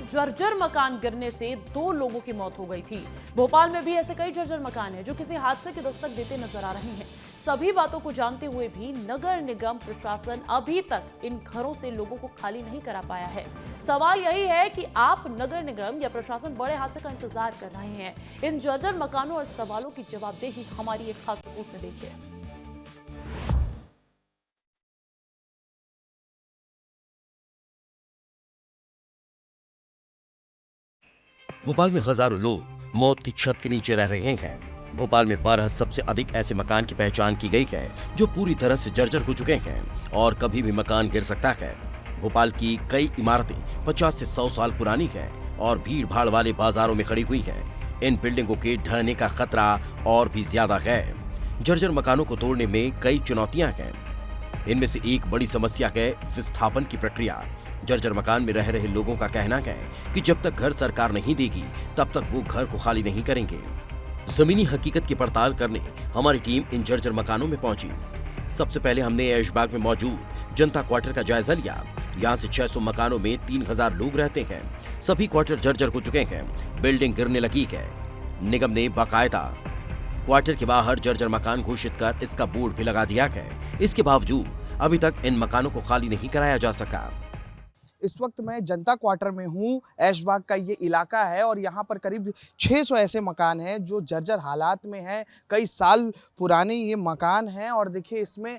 में जर्जर मकान गिरने से 2 लोगों की मौत हो गई थी। भोपाल में भी ऐसे कई जर्जर मकान हैं जो किसी हादसे की दस्तक देते नजर आ रहे हैं। सभी बातों को जानते हुए भी नगर निगम प्रशासन अभी तक इन घरों से लोगों को खाली नहीं करा पाया है। सवाल यही है कि आप नगर निगम या प्रशासन बड़े हादसे का इंतजार कर रहे हैं। इन जर्जर मकानों और सवालों की जवाबदेही हमारी एक खास रिपोर्ट में देखिए। भोपाल में हजारों लोग मौत की छत के नीचे रह रहे हैं। भोपाल में 12 सबसे अधिक ऐसे मकान की पहचान की गई है जो पूरी तरह से जर्जर हो चुके हैं और कभी भी मकान गिर सकता है। भोपाल की कई इमारतें 50 से 100 साल पुरानी हैं और भीड़ भाड़ वाले बाजारों में खड़ी हुई हैं। इन बिल्डिंगों के ढहने का खतरा और भी ज्यादा है। जर्जर मकानों को तोड़ने में कई चुनौतियां हैं। इनमें से एक बड़ी समस्या है विस्थापन की प्रक्रिया। जर्जर मकान में रह रहे लोगों का कहना है कि जब तक घर सरकार नहीं देगी तब तक वो घर को खाली नहीं करेंगे। जमीनी हकीकत की पड़ताल करने हमारी टीम इन जर्जर मकानों में पहुंची। सबसे पहले हमने ऐशबाग में मौजूद जनता क्वार्टर का जायजा लिया। यहाँ से 600 मकानों में 3000 लोग रहते हैं। सभी क्वार्टर जर्जर हो चुके हैं, बिल्डिंग गिरने लगी है। निगम ने बाकायदा क्वार्टर के बाहर जर्जर मकान घोषित कर इसका बोर्ड भी लगा दिया है। इसके बावजूद अभी तक इन मकानों को खाली नहीं कराया जा सका। इस वक्त मैं जनता क्वार्टर में हूँ। ऐशबाग का ये इलाका है और यहाँ पर करीब 600 ऐसे मकान हैं जो जर्जर हालात में हैं। कई साल पुराने ये मकान हैं और देखिए इसमें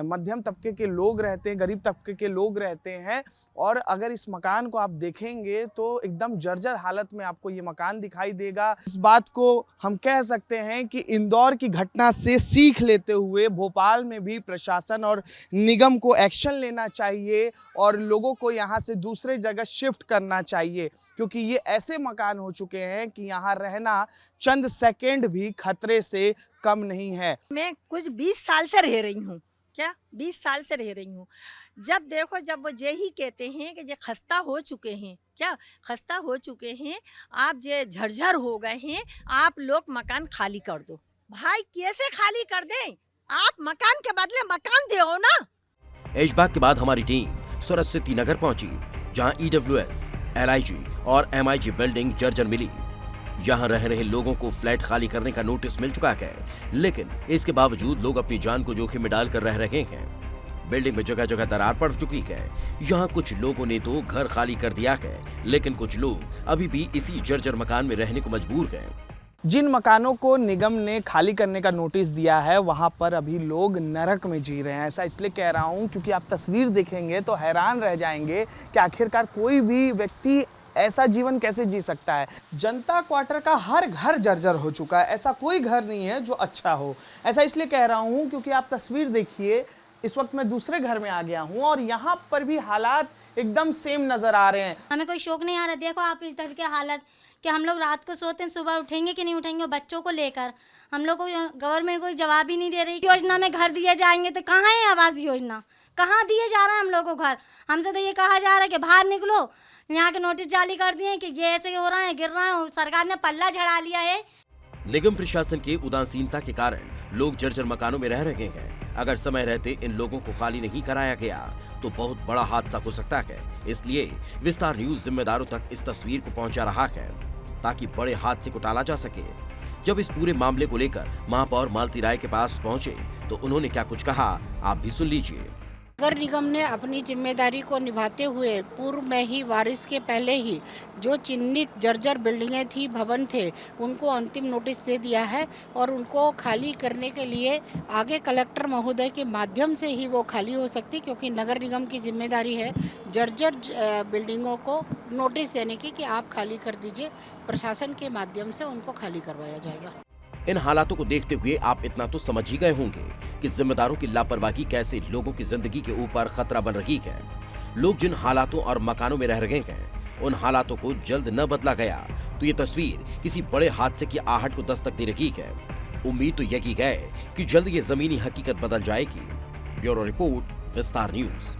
मध्यम तबके के लोग रहते हैं, गरीब तबके के लोग रहते हैं। और अगर इस मकान को आप देखेंगे तो एकदम जर्जर हालत में आपको ये मकान दिखाई देगा। इस बात को हम कह सकते हैं कि इंदौर की घटना से सीख लेते हुए भोपाल में भी प्रशासन और निगम को एक्शन लेना चाहिए और लोगों को यहाँ से दूसरे जगह शिफ्ट करना चाहिए, क्योंकि ये ऐसे मकान हो चुके हैं कि यहाँ रहना चंद सेकंड भी खतरे से कम नहीं है। मैं कुछ 20 साल से रह रही हूँ। क्या 20 साल से रह रही हूँ। जब देखो जब वो यही कहते हैं कि ये खस्ता हो चुके हैं, क्या खस्ता हो चुके हैं, आप ये झरझर हो गए हैं, आप लोग मकान खाली कर दो। भाई कैसे खाली कर दें? आप मकान के बदले मकान दो ना। ऐशबाग के बाद हमारी टीम सरस्वती नगर पहुंची, जहां EWS, LIG और MIG बिल्डिंग जर्जर मिली। यहाँ रह रहे लोगों को फ्लैट खाली करने का नोटिस मिल चुका है, लेकिन इसके बावजूद लोग अपनी जान को जोखिम में डालकर रह रहे हैं। बिल्डिंग में जगह जगह दरार पड़ चुकी है। यहाँ कुछ लोगों ने तो घर खाली कर दिया है, लेकिन कुछ लोग अभी भी इसी जर्जर मकान में रहने को मजबूर हैं। जिन मकानों को निगम ने खाली करने का नोटिस दिया है वहां पर अभी लोग नरक में जी रहे हैं। ऐसा इसलिए कह रहा हूं क्योंकि आप तस्वीर देखेंगे तो हैरान रह जाएंगे कि आखिरकार कोई भी व्यक्ति ऐसा जीवन कैसे जी सकता है। जनता क्वार्टर का हर घर जर्जर हो चुका है। ऐसा कोई घर नहीं है जो अच्छा हो। ऐसा इसलिए कह रहा हूं क्योंकि आप तस्वीर देखिए, इस वक्त मैं दूसरे घर में आ गया हूं और यहाँ पर भी हालात एकदम सेम नजर आ रहे हैं। हमें कोई शौक नहीं आ रहा। देखो आप इस तरह के हालत कि हम लोग रात को सोते हैं, सुबह उठेंगे कि नहीं उठेंगे बच्चों को लेकर। हम लोग को गवर्नमेंट कोई जवाब ही नहीं दे रही। योजना में घर दिए जाएंगे तो कहाँ है आवास योजना, कहाँ दिए जा रहा है हम लोगों को घर? हमसे तो ये कहा जा रहा है कि बाहर निकलो। यहाँ के नोटिस जारी कर दिए कि ये ऐसे हो रहा है, गिर रहा है। सरकार ने पल्ला झड़ा लिया है। निगम प्रशासन की उदासीनता के कारण लोग जर्जर मकानों में रह रहे हैं। अगर समय रहते इन लोगों को खाली नहीं कराया गया तो बहुत बड़ा हादसा हो सकता है। इसलिए विस्तार न्यूज जिम्मेदारों तक इस तस्वीर को पहुंचा रहा है ताकि बड़े हादसे को टाला जा सके। जब इस पूरे मामले को लेकर महापौर मालती राय के पास पहुंचे तो उन्होंने क्या कुछ कहा, आप भी सुन लीजिए। नगर निगम ने अपनी जिम्मेदारी को निभाते हुए पूर्व में ही बारिश के पहले ही जो चिन्हित जर्जर बिल्डिंगें थी, भवन थे, उनको अंतिम नोटिस दे दिया है और उनको खाली करने के लिए आगे कलेक्टर महोदय के माध्यम से ही वो खाली हो सकती, क्योंकि नगर निगम की जिम्मेदारी है जर्जर बिल्डिंगों को नोटिस देने की कि आप खाली कर दीजिए। प्रशासन के माध्यम से उनको खाली करवाया जाएगा। इन हालातों को देखते हुए आप इतना तो समझ ही गए होंगे कि जिम्मेदारों की लापरवाही कैसे लोगों की जिंदगी के ऊपर खतरा बन रही है। लोग जिन हालातों और मकानों में रह रहे हैं, उन हालातों को जल्द न बदला गया तो ये तस्वीर किसी बड़े हादसे की आहट को दस्तक दे रही है। उम्मीद तो यही है कि जल्द ये जमीनी हकीकत बदल जाएगी। ब्यूरो रिपोर्ट, विस्तार न्यूज।